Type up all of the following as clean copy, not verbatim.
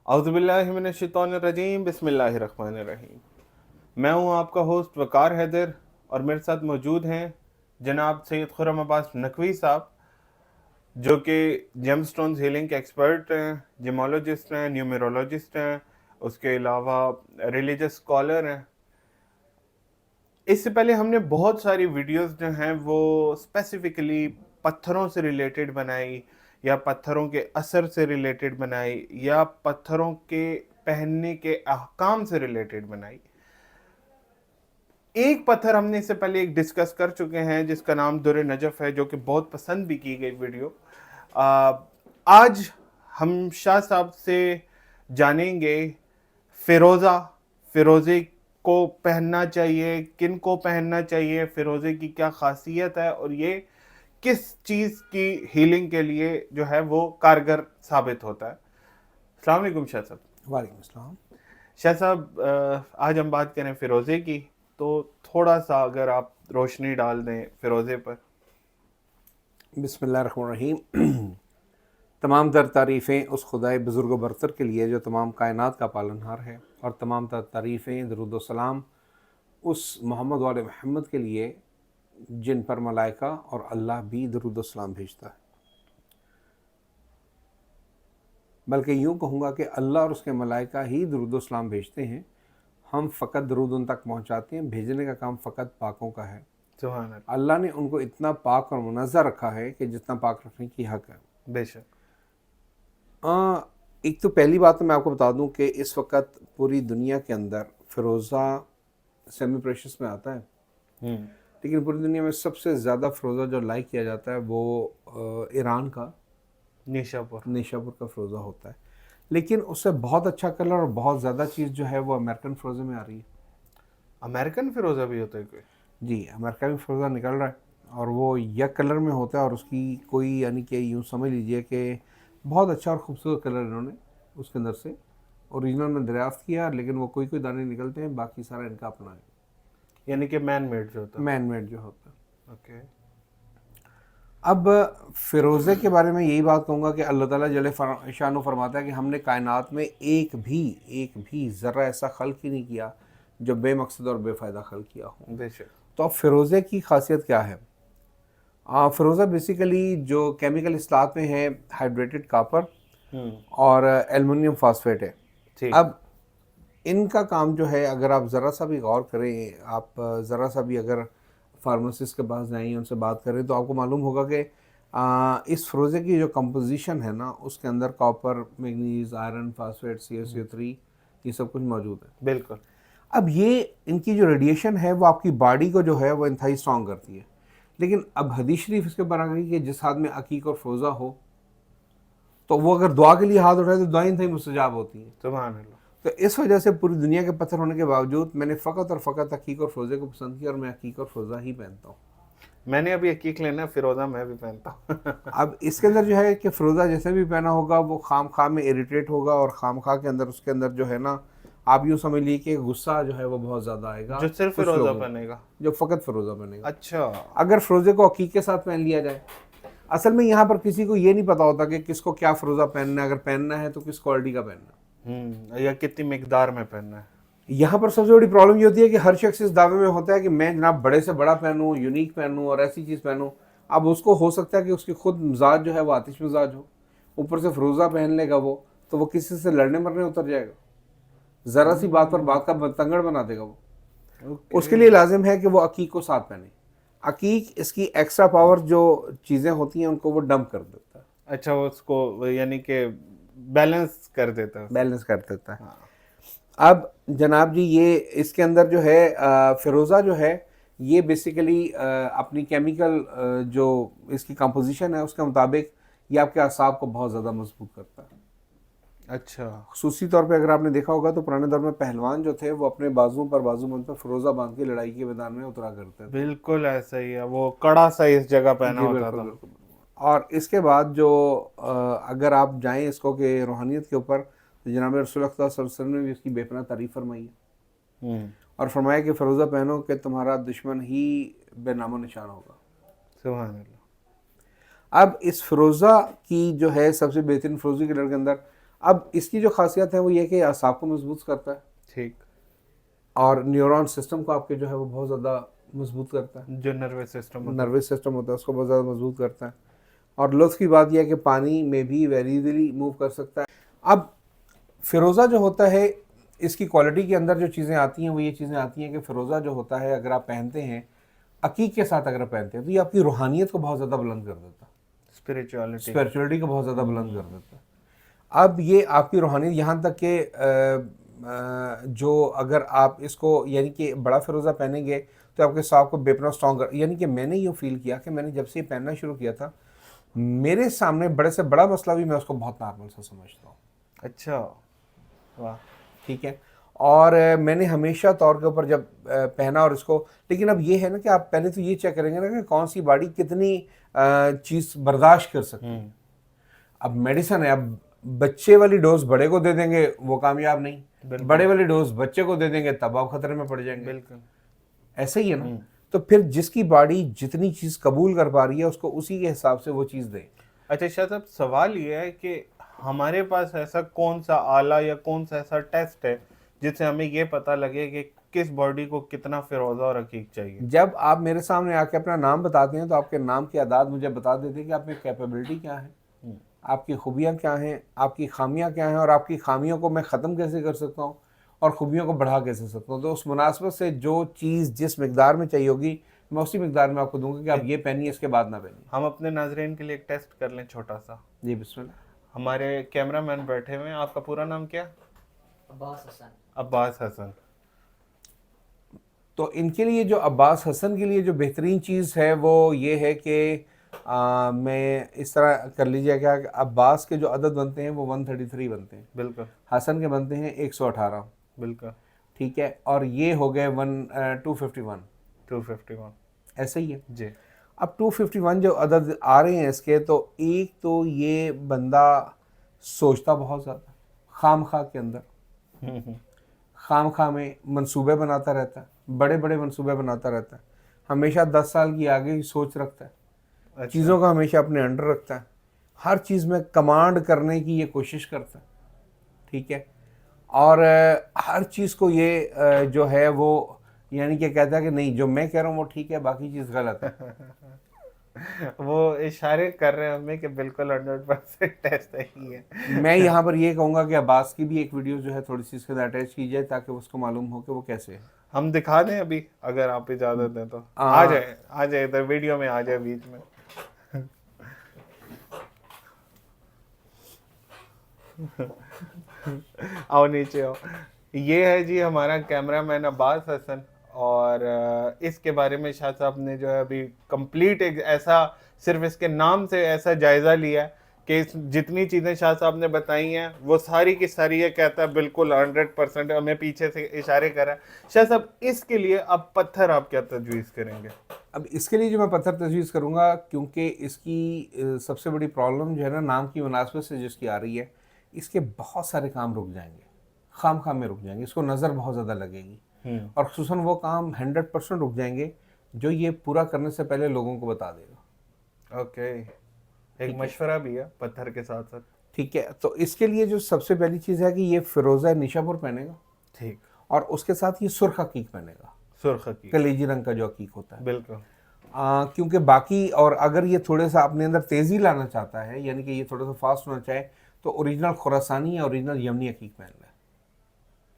اعوذ باللہ من الشیطان الرجیم بسم اللہ الرحمن الرحیم۔ میں ہوں آپ کا ہوسٹ وقار حیدر اور میرے ساتھ موجود ہیں جناب سید خرم عباس نقوی صاحب، جو کہ جیم سٹونز ہیلنگ کے ایکسپرٹ ہیں، جیمولوجسٹ ہیں، نیومیرولوجسٹ ہیں، اس کے علاوہ ریلیجس اسکالر ہیں۔ اس سے پہلے ہم نے بہت ساری ویڈیوز جو ہیں وہ اسپیسیفکلی پتھروں سے ریلیٹڈ بنائی، یا پتھروں کے اثر سے ریلیٹڈ بنائی، یا پتھروں کے پہننے کے احکام سے ریلیٹڈ بنائی۔ ایک پتھر ہم نے اس سے پہلے ایک ڈسکس کر چکے ہیں جس کا نام در نجف ہے، جو کہ بہت پسند بھی کی گئی ویڈیو۔ آج ہم شاہ صاحب سے جانیں گے فیروزے کو پہننا چاہیے، کن کو پہننا چاہیے، فیروزے کی کیا خاصیت ہے، اور یہ کس چیز کی ہیلنگ کے لیے جو ہے وہ کارگر ثابت ہوتا ہے۔ السلام علیکم شاہ صاحب۔ وعلیکم السلام۔ شاہ صاحب، آج ہم بات کریں فیروزے کی، تو تھوڑا سا اگر آپ روشنی ڈال دیں فیروزے پر۔ بسم اللہ الرحمن الرحیم۔ تمام تر تعریفیں اس خدائے بزرگ و برتر کے لیے جو تمام کائنات کا پالنہار ہے، اور تمام تر تعریفیں درود و سلام اس محمد وال محمد کے لیے جن پر ملائکہ اور اللہ بھی درود و سلام بھیجتا ہے۔ بلکہ یوں کہوں گا کہ اللہ اور اس کے ملائکہ ہی درود و سلام بھیجتے ہیں، ہم فقط درود ان تک پہنچاتے ہیں، بھیجنے کا کام فقط پاکوں کا ہے۔ سبحان اللہ۔ اللہ نے ان کو اتنا پاک اور منزہ رکھا ہے کہ جتنا پاک رکھنے کی حق ہے۔ بے شک۔ ایک تو پہلی بات تو میں آپ کو بتا دوں کہ اس وقت پوری دنیا کے اندر فیروزہ سیمی پریشس میں آتا ہے، لیکن پوری دنیا میں سب سے زیادہ فیروزہ جو لائک کیا جاتا ہے وہ ایران کا نیشاپور کا فیروزہ ہوتا ہے، لیکن اس سے بہت اچھا کلر اور بہت زیادہ چیز جو ہے وہ امریکن فیروزے میں آ رہی ہے۔ امریکن فیروزہ بھی ہوتا ہے کوئی؟ جی، امریکہ میں فیروزہ نکل رہا ہے، اور وہ یک کلر میں ہوتا ہے، اور اس کی کوئی یعنی کہ یوں سمجھ لیجئے کہ بہت اچھا اور خوبصورت کلر انہوں نے اس کے اندر سے اوریجنل میں دریافت کیا، لیکن وہ کوئی دانے نکلتے ہیں، باقی سارا ان کا اپنا ہے، یعنی کہ مین میڈ جو ہوتا ہے۔ مین میڈ جو ہوتا ہے۔ اوکے۔ اب فیروزے کے بارے میں یہی بات کہوں گا کہ اللہ تعالیٰ جل شانہ فرماتا ہے کہ ہم نے کائنات میں ایک بھی ذرہ ایسا خلق ہی نہیں کیا جو بے مقصد اور بے فائدہ خلق کیا ہو۔ بے شک۔ تو اب فیروزے کی خاصیت کیا ہے؟ فیروزہ بیسیکلی جو کیمیکل اصطلاحات میں ہے ہائیڈریٹڈ کاپر اور ایلومینیم فاسفیٹ ہے۔ اب ان کا کام جو ہے، اگر آپ ذرا سا بھی غور کریں، آپ ذرا سا بھی اگر فارماسسٹ کے پاس جائیں، ان سے بات کریں، تو آپ کو معلوم ہوگا کہ اس فیروزے کی جو کمپوزیشن ہے نا، اس کے اندر copper, manganese, iron, phosphate, CaCO3 یہ سب کچھ موجود ہے۔ بالکل۔ اب یہ ان کی جو ریڈیشن ہے وہ آپ کی باڈی کو جو ہے وہ انتہائی اسٹرانگ کرتی ہے، لیکن اب حدیث شریف اس کے اوپر آ گئی کہ جس ہاتھ میں عقیق اور فیروزہ ہو تو وہ اگر دعا کے لیے ہاتھ اٹھائے تو دعائیں انتہائی مستجاب ہوتی ہیں۔ سبحان اللہ۔ تو اس وجہ سے پوری دنیا کے پتھر ہونے کے باوجود میں نے فقط اور فقط عقیق اور فیروزے کو پسند کیا، اور میں عقیق اور فیروزہ ہی پہنتا ہوں۔ میں نے ابھی عقیق لینا ہے، فیروزہ میں بھی پہنتا ہوں۔ اب اس کے اندر جو ہے کہ فیروزہ جیسے بھی پہنا ہوگا وہ خام خواہ میں اریٹیٹ ہوگا، اور خام خواہ کے اندر اس کے اندر جو ہے نا، آپ یوں سمجھ لیجیے کہ غصہ جو ہے وہ بہت زیادہ آئے گا جو صرف فیروزہ پہنے گا؟ جو فقط فیروزہ پہنے گا۔ اچھا۔ اگر فیروزے کو عقیق کے ساتھ پہن لیا جائے، اصل میں یہاں پر کسی کو یہ نہیں پتا ہوتا کہ کس کو کیا فیروزہ پہننا ہے، اگر پہننا ہے تو کس کوالٹی کا پہننا ہے، یا کتنی مقدار میں پہننا ہے۔ یہاں پر سب سے بڑی پرابلم یہ ہوتی ہے کہ ہر شخص اس دعوے میں ہوتا ہے کہ میں جناب بڑے سے بڑا پہنوں، یونیک پہنوں اور ایسی چیز پہنوں۔ اب اس کو ہو سکتا ہے کہ اس کی خود مزاج جو ہے وہ آتش مزاج ہو، اوپر سے فیروزہ پہن لے گا وہ تو وہ کسی سے لڑنے مرنے اتر جائے گا، ذرا سی بات پر بات کا بتنگڑ بنا دے گا وہ۔ اس کے لیے لازم ہے کہ وہ عقیق کو ساتھ پہنے۔ عقیق اس کی ایکسٹرا پاور جو چیزیں ہوتی ہیں ان کو وہ ڈمپ کر دیتا ہے۔ اچھا، اس کو یعنی کہ بیلنس کر دیتا ہے۔ بیلنس کر دیتا ہے۔ اب جناب جی، یہ اس کے اندر جو ہے فیروزہ جو ہے یہ بیسیکلی اپنی کیمیکل جو اس کی کمپوزیشن ہے اس کے مطابق یہ آپ کے اعصاب کو بہت زیادہ مضبوط کرتا ہے۔ اچھا۔ خصوصی طور پہ اگر آپ نے دیکھا ہوگا تو پرانے دور میں پہلوان جو تھے وہ اپنے بازو پر فیروزہ باندھ کے لڑائی کے میدان میں اترا کرتے تھے۔ بالکل ایسا ہی ہے، وہ کڑا سا اس جگہ پہنا ہوتا تھا۔ اور اس کے بعد جو اگر آپ جائیں اس کو کہ روحانیت کے اوپر، تو جناب رسول اللہ صلی اللہ علیہ وسلم نے بھی اس کی بے پناہ تعریف فرمائی ہے، اور فرمایا کہ فیروزہ پہنو کہ تمہارا دشمن ہی بے نام و نشان ہوگا۔ سبحان اللہ۔ اب اس فیروزہ کی جو ہے سب سے بہترین فیروزی کلر کے اندر اب اس کی جو خاصیت ہے وہ یہ کہ اعصاب کو مضبوط کرتا ہے ٹھیک. اور نیورون سسٹم کو آپ کے جو ہے وہ بہت زیادہ مضبوط کرتا ہے. جو نروس سسٹم ہوتا نروس سسٹم ہوتا ہے اس کو بہت زیادہ مضبوط کرتا ہے. اور لطف کی بات یہ ہے کہ پانی میں بھی ویری ایزیلی موو کر سکتا ہے. اب فیروزہ جو ہوتا ہے اس کی کوالٹی کے اندر جو چیزیں آتی ہیں وہ یہ چیزیں آتی ہیں کہ فیروزہ جو ہوتا ہے اگر آپ پہنتے ہیں عقیق کے ساتھ اگر آپ پہنتے ہیں تو یہ آپ کی روحانیت کو بہت زیادہ بلند کر دیتا ہے. اسپریچولیٹی کو بہت زیادہ بلند کر دیتا ہے. اب یہ آپ کی روحانیت یہاں تک کہ جو اگر آپ اس کو یعنی کہ بڑا فیروزہ پہنیں گے تو آپ کے ساتھ کو بیپنا اسٹرانگ یعنی کہ میں نے یہ فیل کیا کہ میں نے جب سے یہ پہننا شروع کیا تھا میرے سامنے بڑے سے بڑا مسئلہ بھی میں اس کو بہت نارمل سا سمجھتا ہوں. اچھا واہ. ٹھیک ہے. اور میں نے ہمیشہ طور کے اوپر جب پہنا اور اس کو لیکن اب یہ ہے نا کہ آپ پہلے تو یہ چیک کریں گے نا کہ کون سی باڈی کتنی چیز برداشت کر سکتی ہے. اب میڈیسن ہے, اب بچے والی ڈوز بڑے کو دے دیں گے وہ کامیاب نہیں, بڑے والی ڈوز بچے کو دے دیں گے تب آپ خطرے میں پڑ جائیں گے. بالکل ایسا ہی ہے نا. تو پھر جس کی باڈی جتنی چیز قبول کر پا رہی ہے اس کو اسی کے حساب سے وہ چیز دیں. اچھا شاہ صاحب سوال یہ ہے کہ ہمارے پاس ایسا کون سا آلہ یا کون سا ایسا ٹیسٹ ہے جس سے ہمیں یہ پتہ لگے کہ کس باڈی کو کتنا فیروزہ اور عقیق چاہیے؟ جب آپ میرے سامنے آ کے اپنا نام بتاتے ہیں تو آپ کے نام کی اعداد مجھے بتا دیتے ہیں کہ آپ میں کیپیبلٹی کیا ہے, آپ کی خوبیاں کیا ہیں, آپ کی خامیاں کیا ہیں, اور آپ کی خامیوں کو میں ختم کیسے کر سکتا ہوں اور خوبیوں کو بڑھا کیسے سکتا ہوں. تو اس مناسبت سے جو چیز جس مقدار میں چاہیے ہوگی میں اسی مقدار میں آپ کو دوں گا کہ آپ یہ پہنیے اس کے بعد نہ پہنیے. ہم اپنے ناظرین کے لیے ایک ٹیسٹ کر لیں چھوٹا سا. جی بسم اللہ. ہمارے کیمرہ مین بیٹھے ہوئے ہیں, آپ کا پورا نام کیا؟ عباس حسن. عباس حسن. تو ان کے لیے جو عباس حسن کے لیے جو بہترین چیز ہے وہ یہ ہے کہ میں اس طرح کر لیجیے کہ عباس کے جو عدد بنتے ہیں وہ 133 بنتے ہیں. بالکل. حسن کے بنتے ہیں 118. بالکل. ٹھیک ہے. اور یہ ہو گئے 251. 251 ایسے ہی ہے جی. اب 251 جو عدد آ رہے ہیں اس کے, تو ایک تو یہ بندہ سوچتا بہت زیادہ خام خواہ کے اندر, خام خواہ میں منصوبے بناتا رہتا ہے, بڑے بڑے منصوبے بناتا رہتا ہے, ہمیشہ 10 سال کی آگے کی سوچ رکھتا ہے, چیزوں کا ہمیشہ اپنے انڈر رکھتا ہے, ہر چیز میں کمانڈ کرنے کی یہ کوشش کرتا ہے. ٹھیک ہے. اور ہر چیز کو یہ جو ہے وہ یعنی کہ کہتا ہے کہ نہیں جو میں کہہ رہا ہوں وہ ٹھیک ہے باقی چیز غلط ہے. وہ اشارے کر رہے ہیں ہمیں کہ بالکل 100% ٹیسٹ صحیح ہے. میں یہاں پر یہ کہوں گا کہ عباس کی بھی ایک ویڈیو جو ہے تھوڑی سی اس کے ساتھ اٹیچ کی جائے تاکہ اس کو معلوم ہو کہ وہ کیسے ہے. ہم دکھا دیں ابھی اگر آپ اجازت دیں تو. آ جائے ادھر ویڈیو میں آ جائے بیچ میں. آؤ نیچے آؤ. یہ ہے جی ہمارا کیمرہ مین عباس حسن, اور اس کے بارے میں شاہ صاحب نے جو ہے ابھی کمپلیٹ ایک ایسا صرف اس کے نام سے ایسا جائزہ لیا ہے کہ جتنی چیزیں شاہ صاحب نے بتائی ہیں وہ ساری کی ساری یہ کہتا ہے بالکل 100%. ہمیں پیچھے سے اشارے کر رہا ہے. شاہ صاحب اس کے لیے اب پتھر آپ کیا تجویز کریں گے؟ اب اس کے لیے جو میں پتھر تجویز کروں گا, کیونکہ اس کی سب سے بڑی پرابلم جو ہے نا نام کی مناسبت سے جس کی آ رہی ہے, اس کے بہت سارے کام رک جائیں گے, خام خام میں رک جائیں گے, اس کو نظر بہت زیادہ لگے گی, اور خصوصاً وہ کام 100% رک جائیں گے جو یہ پورا کرنے سے پہلے لوگوں کو بتا دے گا. اوکے. ایک مشورہ بھی ہے پتھر کے ساتھ ساتھ. ٹھیک ہے. تو اس کے لیے جو سب سے پہلی چیز ہے کہ یہ فیروزہ نیشا پور پہنے گا. ٹھیک. اور اس کے ساتھ یہ سرخ عقیق پہنے گا, سرخ عقیق, کلیجی رنگ کا جو عقیق ہوتا ہے. بالکل. کیونکہ باقی اور اگر یہ تھوڑے سا اپنے اندر تیزی لانا چاہتا ہے یعنی کہ یہ تھوڑا سا فاسٹ ہونا چاہے تو اوریجنل خراسانی یا اوریجنل یمنی عقیق پہن لے.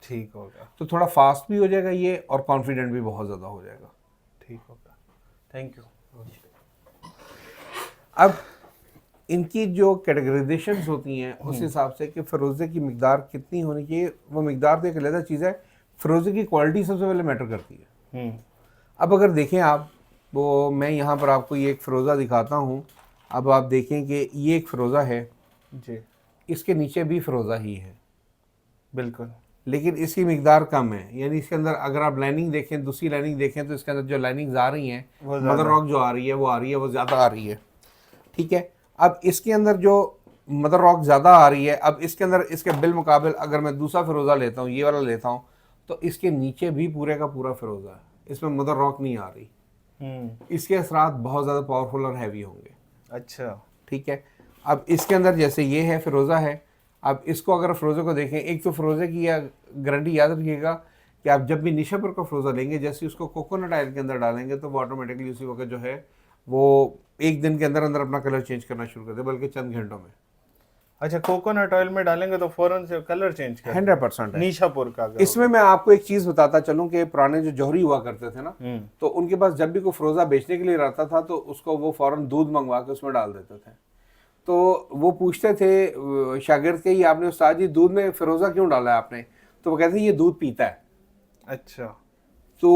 ٹھیک ہوگا. تو تھوڑا فاسٹ بھی ہو جائے گا یہ, اور کانفیڈنٹ بھی بہت زیادہ ہو جائے گا. ٹھیک ہوگا. Thank you. اب ان کی جو کیٹیگرائزیشنز ہوتی ہیں اس حساب سے کہ فیروزے کی مقدار کتنی ہونی چاہیے, وہ مقدار تو ایک علیحدہ چیز ہے, فیروزے کی کوالٹی سب سے پہلے میٹر کرتی ہے. اب اگر دیکھیں آپ, وہ میں یہاں پر آپ کو یہ ایک فیروزہ دکھاتا ہوں. اب آپ دیکھیں کہ یہ ایک فیروزہ ہے جی, اس کے نیچے بھی فیروزہ ہی ہے. بالکل. لیکن اس کی مقدار کم ہے, یعنی اس کے اندر اگر آپ لائننگ دیکھیں, دوسری لائننگ دیکھیں تو اس کے اندر جو لائننگز آ رہی ہیں مدر راک جو آ رہی ہے وہ زیادہ آ رہی ہے. ٹھیک ہے. اب اس کے اندر جو مدر راک زیادہ آ رہی ہے, اب اس کے اندر اس کے بالمقابل اگر میں دوسرا فیروزہ لیتا ہوں, یہ والا لیتا ہوں, تو اس کے نیچے بھی پورے کا پورا فیروزہ ہے, اس میں مدر راک نہیں آ رہی. اس کے اثرات بہت زیادہ پاورفل اور ہیوی ہوں گے. اچھا. ٹھیک ہے. اب اس کے اندر جیسے یہ ہے فیروزہ ہے, اب اس کو اگر فروزے کو دیکھیں، ایک تو فروزے کی گارنٹی یاد رکھیے گا کہ آپ جب بھی نیشا پر کا فروزہ لیں گے، جیسے اس کو کوکونٹ آئل کے اندر ڈالیں گے تو وہ آٹومیٹکلی اسی وقت جو ہے وہ ایک دن کے اندر اندر اپنا کلر چینج کرنا شروع کر دے، بلکہ چند گھنٹوں میں. اچھا کوکونٹ آئل میں ڈالیں گے تو فوراً سے کلر چینج کر 100% ہے. نیشا پور کا اس میں آپ کو ایک چیز بتاتا چلوں کہ پرانے جو جوہری ہوا کرتے تھے نا، تو ان کے پاس جب بھی کوئی فروزہ بیچنے کے لیے رہتا تھا تو اس کو وہ فوراً دودھ منگوا کے اس میں ڈال دیتے تھے. تو وہ پوچھتے تھے شاگرد کے، یہ آپ نے استاد جی دودھ میں فروزہ کیوں ڈالا ہے آپ نے؟ تو وہ کہتے ہیں یہ دودھ پیتا ہے. اچھا. تو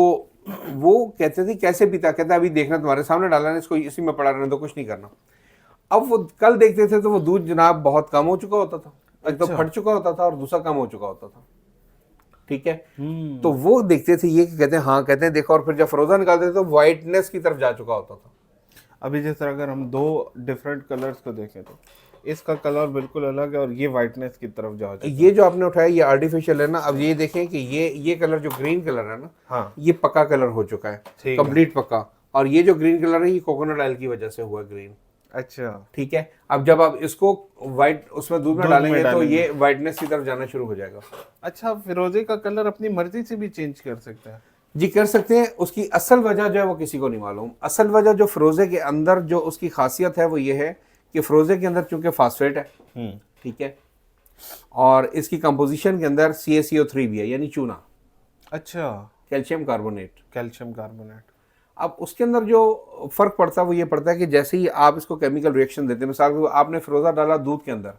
وہ کہتے تھے کیسے پیتا؟ کہتا ہے ابھی دیکھنا تمہارے سامنے ڈالا ہے، اس کو اسی میں پڑا رہنے دو، کچھ نہیں کرنا. اب وہ کل دیکھتے تھے تو وہ دودھ جناب بہت کم ہو چکا ہوتا تھا، ایک تو پھٹ چکا ہوتا تھا اور دوسرا کم ہو چکا ہوتا تھا. ٹھیک ہے. تو وہ دیکھتے تھے یہ کہ کہتے ہیں ہاں، کہتے ہیں دیکھو، اور پھر جب فروزہ نکالتے تھے تو وائٹنس کی طرف جا چکا ہوتا تھا. ابھی جس طرح اگر ہم دو ڈفرینٹ کلرز کو دیکھیں تو اس کا کلر بالکل الگ ہے اور یہ وائٹنس کی طرف جا چکا ہے. یہ جو آپ نے اٹھایا یہ آرٹیفیشل ہے نا. اب یہ دیکھیں کہ یہ کلر جو گرین کلر ہے نا، ہاں یہ پکا کلر ہو چکا ہے، کمپلیٹ پکا. اور یہ جو گرین کلر ہے یہ کوکونٹ آئل کی وجہ سے ہوا گرین. اچھا. ٹھیک ہے. اب جب آپ اس کو وائٹ اس میں دودھ میں ڈالیں گے تو یہ وائٹنس کی طرف جانا شروع ہو جائے گا. اچھا فیروزے کا کلر اپنی مرضی سے بھی چینج کر سکتا ہے؟ جی کر سکتے ہیں. اس کی اصل وجہ جو ہے وہ کسی کو نہیں معلوم. اصل وجہ جو فروزے کے اندر جو اس کی خاصیت ہے وہ یہ ہے کہ فروزے کے اندر چونکہ فاسفیٹ ہے، ٹھیک ہے، اور اس کی کمپوزیشن کے اندر CaCO3 بھی ہے، یعنی چونا. اچھا. Calcium carbonate. Calcium carbonate. اب اس کے اندر جو فرق پڑتا ہے وہ یہ پڑتا ہے کہ جیسے ہی آپ اس کو کیمیکل ریئیکشن دیتے ہیں، مثال کے آپ نے فروزہ ڈالا دودھ کے اندر،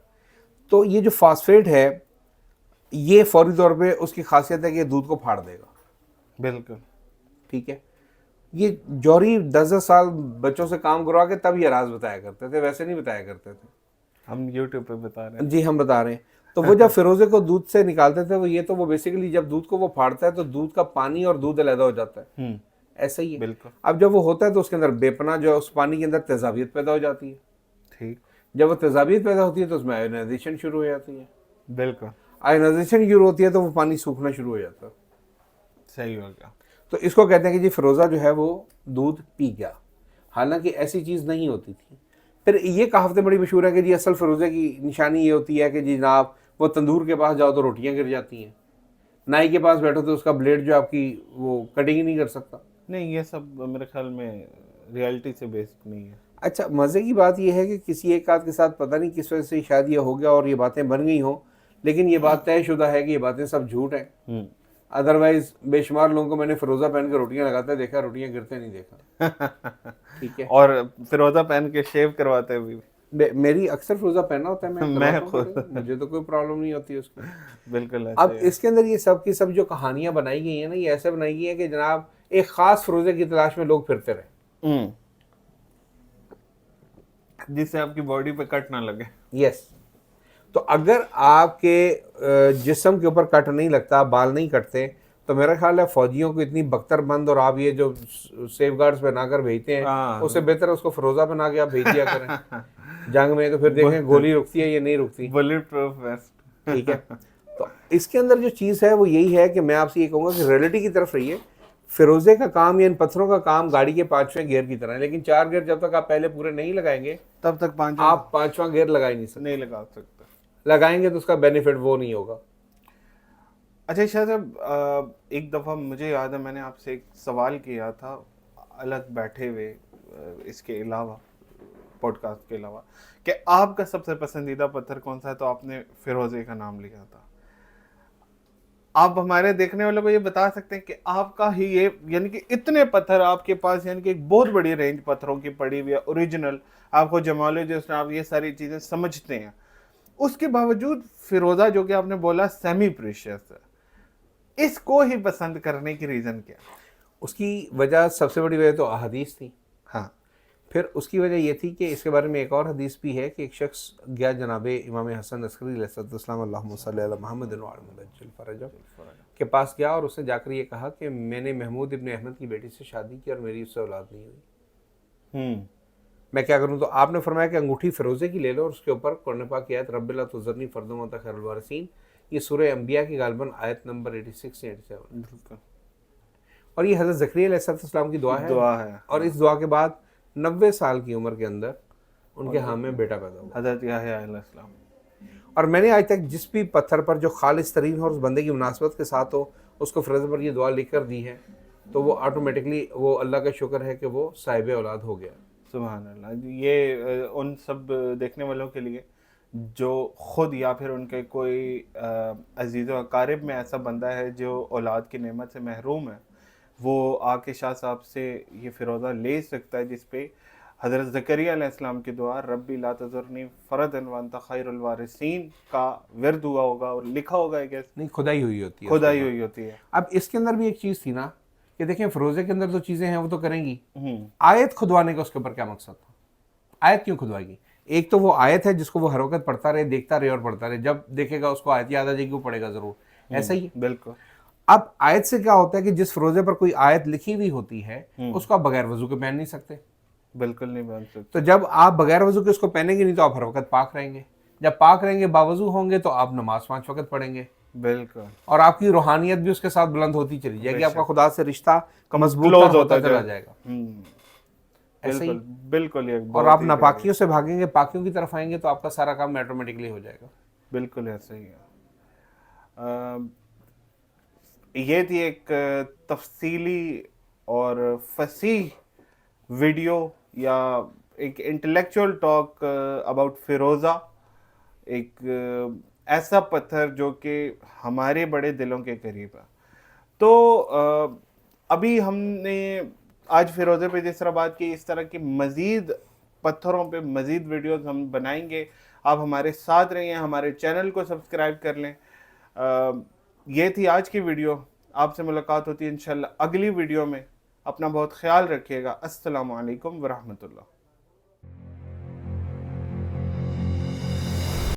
تو یہ جو فاسفیٹ ہے یہ فوری طور پہ اس کی خاصیت ہے کہ یہ دودھ کو پھاڑ دے گا. بالکل. ٹھیک ہے. یہ جوہری 10 سال بچوں سے کام کروا کے تب یہ راز بتایا کرتے تھے، ویسے نہیں بتایا کرتے تھے. ہم یوٹیوب پہ بتا رہے ہیں. جی ہم بتا رہے ہیں. تو وہ جب فروزے کو دودھ سے نکالتے تھے وہ بیسیکلی جب دودھ کو وہ پھاڑتا ہے تو دودھ کا پانی اور دودھ علیحدہ ہو جاتا ہے. ایسا ہی ہے. بالکل. اب جب وہ ہوتا ہے تو اس کے اندر بے پناہ جو ہے اس پانی کے اندر تیزابیت پیدا ہو جاتی ہے. ٹھیک. جب وہ تیزابیت پیدا ہوتی ہے تو اس میں آئونائزیشن شروع ہو جاتی ہے. بالکل. آئونائزیشن شروع ہوتی ہے تو وہ پانی سوکھنا شروع ہو جاتا ہے. صحیح ہو گیا. تو اس کو کہتے ہیں کہ جی فروزہ جو ہے وہ دودھ پی گیا، حالانکہ ایسی چیز نہیں ہوتی تھی. پھر یہ کہاوتیں بڑی مشہور ہے کہ جی اصل فروزے کی نشانی یہ ہوتی ہے کہ جی جناب وہ تندور کے پاس جاؤ تو روٹیاں گر جاتی ہیں، نائی کے پاس بیٹھو تو اس کا بلیڈ جو آپ کی وہ کٹنگ ہی نہیں کر سکتا. نہیں یہ سب میرے خیال میں ریالٹی سے بیسڈ نہیں ہے. اچھا مزے کی بات یہ ہے کہ کسی ایک آدھ کے ساتھ پتہ نہیں کس وجہ سے شاید یہ ہو گیا اور یہ باتیں بن گئی ہوں، لیکن یہ بات طے شدہ ہے کہ یہ باتیں سب جھوٹ ہیں. ادروائز بے شمار لوگوں کو میں نے فروزہ پہن کے روٹیاں لگاتے دیکھا، روٹیاں گرتے نہیں دیکھا. ٹھیک ہے. اور فروزہ پہن کے شیو کرواتے بھی. میری اکثر فروزہ پہننا ہوتا ہے، میں خود، مجھے تو کوئی پرابلم نہیں ہوتی اس کی. بالکل. اب اس کے اندر یہ سب کی سب جو کہانیاں بنائی گئی ہیں نا، یہ ایسے بنائی گئی ہیں کہ جناب ایک خاص فروزے کی تلاش میں لوگ پھرتے رہے جس سے آپ کی باڈی پہ کٹ نہ لگے. یس. تو اگر آپ کے جسم کے اوپر کٹ نہیں لگتا، بال نہیں کٹتے، تو میرا خیال ہے فوجیوں کو اتنی بختر بند اور آپ یہ جو سیف گارڈز بنا کر بھیجتے ہیں اس سے بہتر اس کو فروزہ بنا کے آپ بھیج دیا کریں جنگ میں، تو پھر دیکھیں گولی رکتی ہے یا نہیں رکتی. Bulletproof vest. ٹھیک ہے. تو اس کے اندر جو چیز ہے وہ یہی ہے کہ میں آپ سے یہ کہوں گا کہ ریئلٹی کی طرف رہیے. فیروزے کا کام یا ان پتھروں کا کام گاڑی کے 5ویں گیئر کی طرح ہے، لیکن 4 گیئر جب تک آپ پہلے پورے نہیں لگائیں گے تب تک آپ 5واں گیئر لگا ہی نہیں سکتے. نہیں لگا سکتے. لگائیں گے تو اس کا بینیفٹ وہ نہیں ہوگا. اچھا شاہ صاحب، ایک دفعہ مجھے یاد ہے میں نے آپ سے ایک سوال کیا تھا الگ بیٹھے ہوئے، اس کے علاوہ پوڈ کاسٹ کے علاوہ، کہ آپ کا سب سے پسندیدہ پتھر کون سا ہے، تو آپ نے فیروزے کا نام لیا تھا. آپ ہمارے دیکھنے والوں کو یہ بتا سکتے ہیں کہ آپ کا ہی یہ یعنی کہ اتنے پتھر آپ کے پاس، یعنی کہ ایک بہت بڑی رینج پتھروں کی پڑی ہوئی ہے اوریجنل، آپ کو جمالوجسٹ، آپ یہ ساری چیزیں سمجھتے ہیں، اس کے باوجود فیروزہ جو کہ آپ نے بولا سیمی پریشیس ہے، اس کو ہی پسند کرنے کی ریزن کیا؟ اس کی وجہ سب سے بڑی وجہ تو احادیث تھی. ہاں. پھر اس کی وجہ یہ تھی کہ اس کے بارے میں ایک اور حدیث بھی ہے کہ ایک شخص گیا جناب امام حسن عسکری علیہ السلام اللہم صلی علی محمد کے پاس گیا، اور اس نے جا کر یہ کہا کہ میں نے محمود ابن احمد کی بیٹی سے شادی کی اور میری اس سے اولاد نہیں ہوئی، میں کیا کروں؟ تو آپ نے فرمایا کہ انگوٹھی فیروزے کی لے لو اور اس کے اوپر قرآن پاک کی آیت رب لا تذرنی فردا وانت خیر الوارثین، یہ سورہ انبیاء کی غالباً آیت نمبر 86 سے 87، اور یہ حضرت زکریا علیہ السلام کی دعا ہے. اور اس دعا کے بعد 90 سال کی عمر کے اندر ان کے ہاں میں بیٹا پیدا ہوا، حضرت یحییٰ علیہ السلام. اور میں نے آج تک جس بھی پتھر پر جو خالص ترین ہو اور اس بندے کی مناسبت کے ساتھ ہو اس کو فروزے پر یہ دعا لکھ کر دی ہے تو وہ آٹومیٹکلی وہ اللہ کا شکر ہے کہ وہ صاحب اولاد ہو گیا. سبحان اللہ. یہ ان سب دیکھنے والوں کے لیے جو خود یا پھر ان کے کوئی عزیز و اقارب میں ایسا بندہ ہے جو اولاد کی نعمت سے محروم ہے, وہ آ کے شاہ صاحب سے یہ فروزہ لے سکتا ہے, جس پہ حضرت زکریا علیہ السلام کی دعا ربی لا تذرنی فردا وانت خیر الوارثین کا ورد ہوا ہوگا اور لکھا ہوگا. نہیں, کھدائی ہوئی ہوتی ہے, کھدائی ہوئی ہوتی ہے. اب اس کے اندر بھی ایک چیز تھی نا کہ دیکھیں فروزے کے اندر جو چیزیں ہیں وہ تو کریں گی, آیت کھدوانے کا اس کے اوپر کیا مقصد تھا؟ آیت کیوں کھدوائے گی؟ ایک تو وہ آیت ہے جس کو وہ ہر وقت پڑھتا رہے, دیکھتا رہے اور پڑھتا رہے, جب دیکھے گا اس کو آیت یاد آ جائے گی وہ پڑھے گا ضرور, ایسا ہی. بالکل. اب آیت سے کیا ہوتا ہے کہ جس فروزے پر کوئی آیت لکھی ہوئی ہوتی ہے اس کو آپ بغیر وضو کے پہن نہیں سکتے. بالکل نہیں پہن سکتے. تو جب آپ بغیر وضو کے اس کو پہنیں گے نہیں تو آپ ہر وقت پاک رہیں گے. جب پاک رہیں گے, باوضو ہوں گے, تو آپ نماز 5 وقت پڑھیں گے. بالکل. اور آپ کی روحانیت بھی اس کے ساتھ بلند ہوتی چلی جائے گی, آپ کا خدا سے رشتہ مضبوط ہوتا چلا جائے گا. ایسے ہی بالکل. اور آپ ناپاکیوں سے بھاگیں گے, پاکیوں کی طرف آئیں گے تو آپ کا سارا کام آٹومیٹکلی ہو جائے گا. بالکل ایسا ہی ہے. یہ تھی ایک تفصیلی اور فصیح ویڈیو یا ایک انٹلیکچوئل ٹاک اباؤٹ فیروزہ, ایک ایسا پتھر جو کہ ہمارے بڑے دلوں کے قریب ہے. تو ابھی ہم نے آج فیروزے پہ جس طرح بات کی, اس طرح کی مزید پتھروں پہ مزید ویڈیوز ہم بنائیں گے. آپ ہمارے ساتھ رہیں, ہمارے چینل کو سبسکرائب کر لیں. یہ تھی آج کی ویڈیو. آپ سے ملاقات ہوتی ہے انشاءاللہ اگلی ویڈیو میں. اپنا بہت خیال رکھیے گا. السلام علیکم ورحمۃ اللہ.